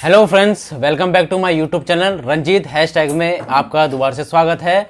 Hello friends, welcome back to my YouTube channel Ranjit hashtag में आपका दोबारा से स्वागत है।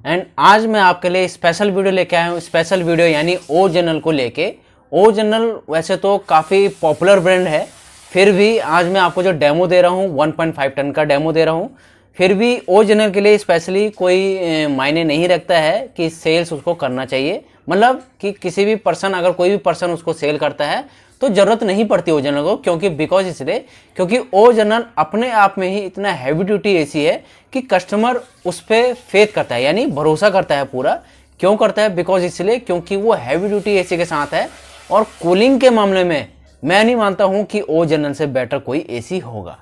एंड आज मैं आपके लिए स्पेशल वीडियो लेके आया हूँ। स्पेशल वीडियो यानी ओरिजिनल को लेके। ओरिजिनल वैसे तो काफ़ी पॉपुलर ब्रांड है, फिर भी आज मैं आपको जो डेमो दे रहा हूँ 1.5 टन का डेमो दे रहा हूँ। फिर भी ओरिजिनल के लिए स्पेशली कोई मायने नहीं रखता है कि सेल्स उसको करना चाहिए। मतलब कि किसी भी पर्सन, अगर कोई भी पर्सन उसको सेल करता है तो ज़रूरत नहीं पड़ती ओरिजिनल को, क्योंकि बिकॉज इसलिए क्योंकि ओरिजिनल अपने आप में ही इतना हैवी ड्यूटी एसी है कि कस्टमर उस पर फेथ करता है, यानी भरोसा करता है पूरा। क्यों करता है? बिकॉज इसलिए क्योंकि वो हैवी ड्यूटी एसी के साथ है और कूलिंग के मामले में मैं नहीं मानता हूँ कि ओरिजिनल से बेटर कोई एसी होगा।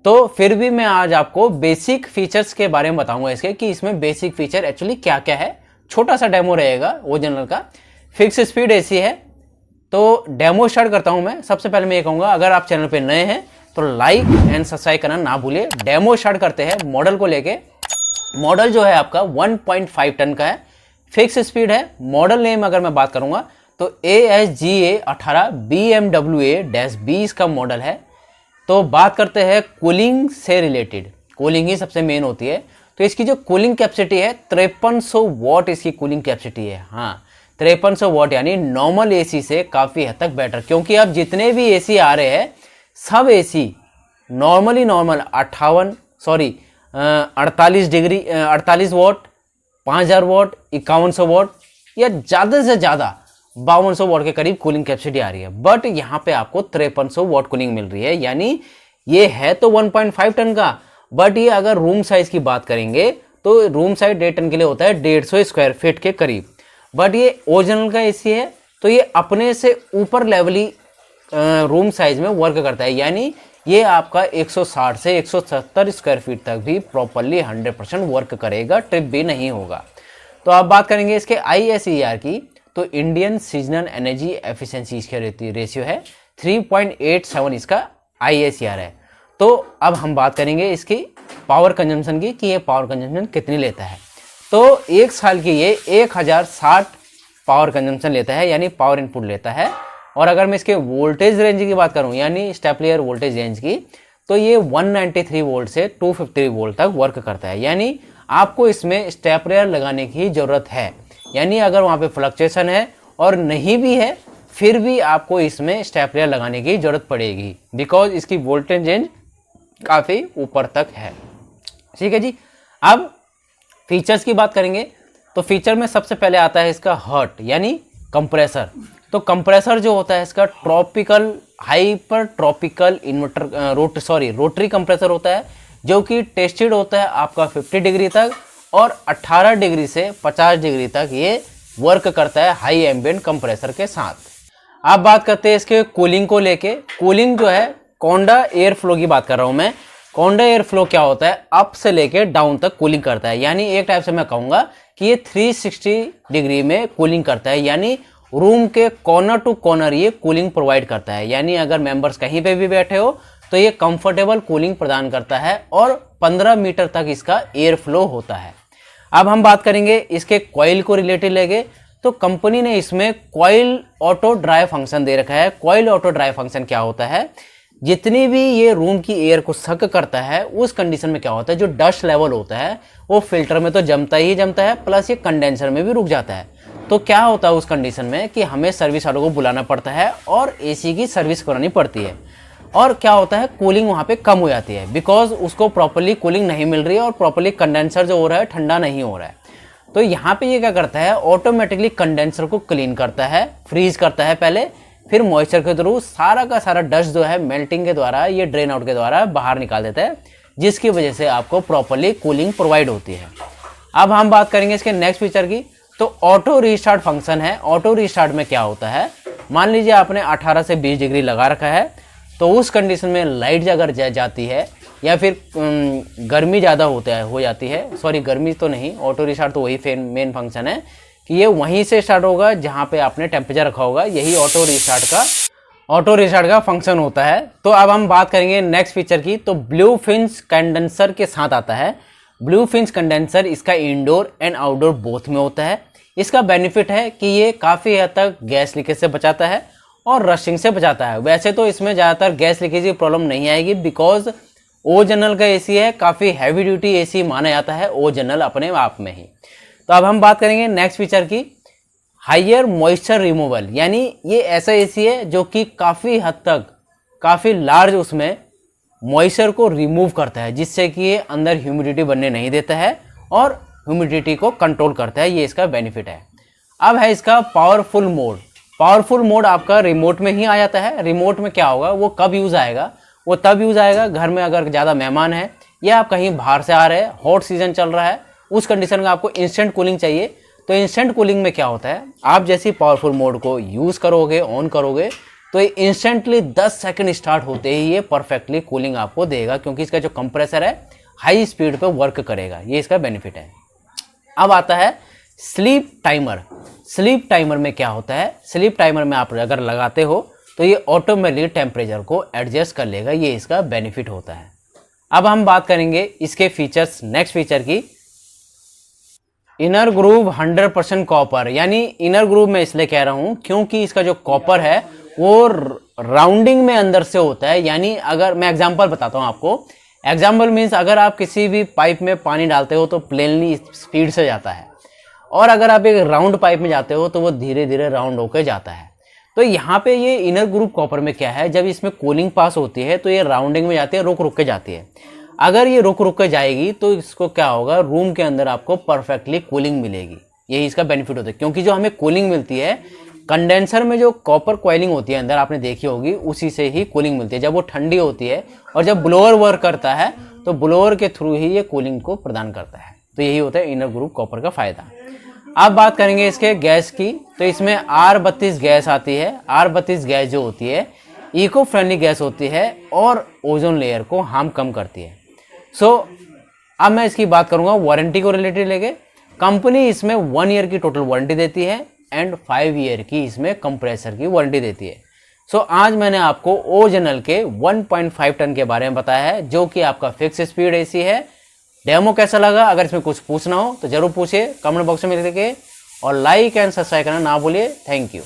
तो फिर भी मैं आज आपको बेसिक फीचर्स के बारे में बताऊंगा इसके, कि इसमें बेसिक फीचर एक्चुअली क्या क्या है। छोटा सा डेमो रहेगा ओरिजिनल का। फिक्स स्पीड एसी है। तो डेमो स्टार्ट करता हूं मैं। सबसे पहले मैं ये कहूँगा, अगर आप चैनल पे नए हैं तो लाइक एंड सब्सक्राइब करना ना भूलिए। डेमो स्टार्ट करते हैं मॉडल को लेके। मॉडल जो है आपका 1.5 टन का है, फिक्स स्पीड है। मॉडल नेम अगर मैं बात करूंगा तो ASGA 18 BMW-B इसका मॉडल है। तो बात करते हैं कूलिंग से रिलेटेड। कूलिंग ही सबसे मेन होती है। तो इसकी जो कूलिंग कैपेसिटी है 5300 वॉट इसकी कूलिंग कैपेसिटी है। हाँ, 5300 वॉट, यानी नॉर्मल एसी से काफ़ी हद तक बेटर। क्योंकि अब जितने भी एसी आ रहे हैं सब AC normal 48 what, 5000 what, 5100 what या ज़्यादा से ज़्यादा 5200 वॉट के करीब कूलिंग कैपेसिटी आ रही है। बट यहाँ पे आपको 5300 वॉट कूलिंग मिल रही है। यानी ये है तो 1.5 टन का, बट ये अगर रूम साइज की बात करेंगे तो रूम साइज 1.5 टन के लिए होता है 150 स्क्वायर फीट के करीब। बट ये ओरिजिनल का एसी है तो ये अपने से ऊपर लेवली रूम साइज में वर्क करता है। यानी ये आपका 160 से 170 स्क्वायर फीट तक भी प्रॉपरली 100% वर्क करेगा, ट्रिप भी नहीं होगा। तो आप बात करेंगे इसके ISER की, तो इंडियन सीजनल एनर्जी एफिशिएंसी इसका रेशियो है 3.87 इसका ISER है। तो अब हम बात करेंगे इसकी पावर कंजम्पशन की, कि ये पावर कंजम्पशन कितनी लेता है। तो एक साल की ये 1060 पावर कंजम्पशन लेता है, यानी पावर इनपुट लेता है। और अगर मैं इसके वोल्टेज रेंज की बात करूं, यानी स्टेपलियर वोल्टेज रेंज की, तो ये 193 वोल्ट से 253 वोल्ट तक वर्क करता है। यानी आपको इसमें स्टेपलियर लगाने की ज़रूरत है। यानी अगर वहाँ पे फ्लक्चुएशन है और नहीं भी है फिर भी आपको इसमें स्टेपलियर लगाने की ज़रूरत पड़ेगी, बिकॉज इसकी वोल्टेज रेंज काफ़ी ऊपर तक है। ठीक है जी। अब फीचर्स की बात करेंगे तो फीचर में सबसे पहले आता है इसका हर्ट, यानी कंप्रेसर। तो कंप्रेसर जो होता है इसका हाइपर ट्रॉपिकल रोटरी कंप्रेसर होता है, जो कि टेस्टेड होता है आपका 50 डिग्री तक और 18 डिग्री से 50 डिग्री तक ये वर्क करता है हाई एम्बिएंट कंप्रेसर के साथ। अब बात करते हैं इसके कूलिंग को लेके। कूलिंग जो है कोंडा एयर फ्लो की बात कर रहा हूँ मैं। कोंडा एयर फ्लो क्या होता है? अप से लेके डाउन तक कूलिंग करता है। यानी एक टाइप से मैं कहूँगा कि ये 360 डिग्री में कूलिंग करता है। यानी रूम के कॉर्नर टू कॉर्नर ये कूलिंग प्रोवाइड करता है। यानी अगर मेंबर्स कहीं पे भी बैठे हो तो ये कंफर्टेबल कूलिंग प्रदान करता है और 15 मीटर तक इसका एयर फ्लो होता है। अब हम बात करेंगे इसके कॉइल को रिलेटेड लेके। तो कंपनी ने इसमें कॉइल ऑटो ड्राई फंक्शन दे रखा है। कॉइल ऑटो ड्राई फंक्शन क्या होता है? जितनी भी ये रूम की एयर को सक करता है उस कंडीशन में क्या होता है, जो डस्ट लेवल होता है वो फिल्टर में तो जमता ही जमता है, प्लस ये कंडेंसर में भी रुक जाता है। तो क्या होता है उस कंडीशन में कि हमें सर्विस वालों को बुलाना पड़ता है और एसी की सर्विस करानी पड़ती है। और क्या होता है, कूलिंग वहाँ पे कम हो जाती है, बिकॉज उसको प्रॉपरली कूलिंग नहीं मिल रही है और प्रॉपरली कंडेंसर जो हो रहा है ठंडा नहीं हो रहा है। तो यहाँ पे ये क्या करता है, ऑटोमेटिकली कंडेंसर को क्लीन करता है, फ्रीज करता है पहले, फिर मॉइस्चर के थ्रू सारा का सारा डस्ट जो है मेल्टिंग के द्वारा, ये ड्रेन आउट के द्वारा बाहर निकाल देता है, जिसकी वजह से आपको प्रॉपरली कूलिंग प्रोवाइड होती है। अब हम बात करेंगे इसके नेक्स्ट फीचर की। तो ऑटो रीस्टार्ट फंक्शन है। ऑटो रीस्टार्ट में क्या होता है, मान लीजिए आपने 18 से 20 डिग्री लगा रखा है, तो उस कंडीशन में लाइट अगर जाती है या फिर गर्मी ज़्यादा हो जाती है, सॉरी गर्मी तो नहीं, ऑटो रीस्टार्ट तो वही मेन फंक्शन है कि ये वहीं से स्टार्ट होगा जहाँ पे आपने टेम्परेचर रखा होगा। यही ऑटो रिस्टार्ट का फंक्शन होता है। तो अब हम बात करेंगे नेक्स्ट फीचर की। तो ब्लू फिंच कंडेंसर के साथ आता है। ब्लू फिंच कंडेंसर इसका इंडोर एंड आउटडोर बोथ में होता है। इसका बेनिफिट है कि ये काफ़ी हद तक गैस लीकेज से बचाता है और रशिंग से बचाता है। वैसे तो इसमें ज़्यादातर गैस लीकेज की प्रॉब्लम नहीं आएगी, बिकॉज ओ जनरल का एसी है, काफ़ी हैवी ड्यूटी एसी माना जाता है ओ जनरल अपने आप में ही। तो अब हम बात करेंगे नेक्स्ट फीचर की, हाइयर मॉइस्चर रिमूवल। यानी ये ऐसा एसी है जो कि काफ़ी हद तक काफ़ी लार्ज उसमें मॉइस्चर को रिमूव करता है, जिससे कि ये अंदर ह्यूमिडिटी बनने नहीं देता है और ह्यूमिडिटी को कंट्रोल करता है। ये इसका बेनिफिट है। अब है इसका पावरफुल मोड। पावरफुल मोड आपका रिमोट में ही आ जाता है। रिमोट में क्या होगा, वो कब यूज़ आएगा, वो तब यूज़ आएगा घर में अगर ज़्यादा मेहमान है या आप कहीं बाहर से आ रहे हैं, हॉट सीजन चल रहा है, उस कंडीशन में आपको इंस्टेंट कूलिंग चाहिए। तो इंस्टेंट कूलिंग में क्या होता है, आप जैसे पावरफुल मोड को यूज़ करोगे, ऑन करोगे, तो ये इंस्टेंटली 10 सेकंड स्टार्ट होते ही ये परफेक्टली कूलिंग आपको देगा, क्योंकि इसका जो कंप्रेसर है हाई स्पीड पे वर्क करेगा। ये इसका बेनिफिट है। अब आता है स्लीप टाइमर। स्लीप टाइमर में क्या होता है, स्लीप टाइमर में आप अगर लगाते हो तो ये ऑटोमेटिकली टेम्परेचर को एडजस्ट कर लेगा। ये इसका बेनिफिट होता है। अब हम बात करेंगे इसके फीचर्स, नेक्स्ट फीचर की, इनर ग्रूव 100% कॉपर। यानी इनर ग्रूव मैं इसलिए कह रहा हूं क्योंकि इसका जो कॉपर है वो राउंडिंग में अंदर से होता है। यानी अगर मैं एग्जांपल बताता हूं आपको, एग्जांपल मीन्स अगर आप किसी भी पाइप में पानी डालते हो तो प्लेनली स्पीड से जाता है, और अगर आप एक राउंड पाइप में जाते हो तो वो धीरे धीरे राउंड होकर जाता है। तो यहाँ पे ये इनर ग्रूव कॉपर में क्या है, जब इसमें कूलिंग पास होती है तो ये राउंडिंग में जाती है, रुक रुक के जाती है। अगर ये रुक रुक के जाएगी तो इसको क्या होगा, रूम के अंदर आपको परफेक्टली कूलिंग मिलेगी। यही इसका बेनिफिट होता है, क्योंकि जो हमें कूलिंग मिलती है कंडेंसर में जो कॉपर कॉइलिंग होती है अंदर, आपने देखी होगी, उसी से ही कूलिंग मिलती है जब वो ठंडी होती है। और जब ब्लोअर वर्क करता है तो ब्लोअर के थ्रू ही ये कूलिंग को प्रदान करता है। तो यही होता है इनर ग्रूव कॉपर का फायदा। अब बात करेंगे इसके गैस की, तो इसमें R32 गैस आती है। R32 गैस जो होती है इको फ्रेंडली गैस होती है और ओजोन लेयर को हार्म कम करती है। अब मैं इसकी बात करूंगा वारंटी को रिलेटेड लेके। कंपनी इसमें 1 ईयर की टोटल वारंटी देती है एंड 5 ईयर की इसमें कंप्रेसर की वारंटी देती है। आज मैंने आपको ओ जनरल के 1.5 टन के बारे में बताया है, जो कि आपका फिक्स स्पीड एसी है। डेमो कैसा लगा, अगर इसमें कुछ पूछना हो तो जरूर पूछिए कमेंट बॉक्स में लिख के, और लाइक एंड सब्सक्राइब करना ना भूलिए। Thank you.